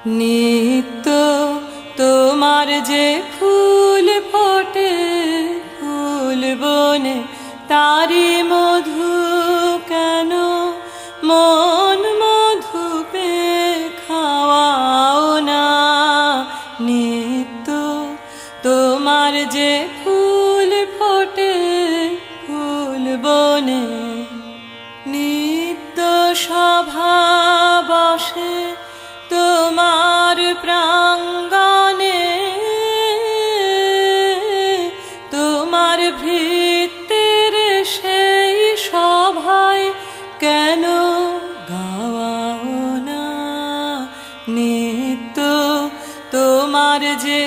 নিত্য তোমার যে ফুল ফোটে ফুল বনে তারি মধু কেন মন মধু পে খাওয়াও না। নিত্য তোমার যে ফুল ফোটে ফুল বনে নিত্য সভা বসে তোমার প্রাঙ্গণে তোমার ভৃত্যের সেই সভায় কেন গাওয়াও না। নিত্য তোমার যে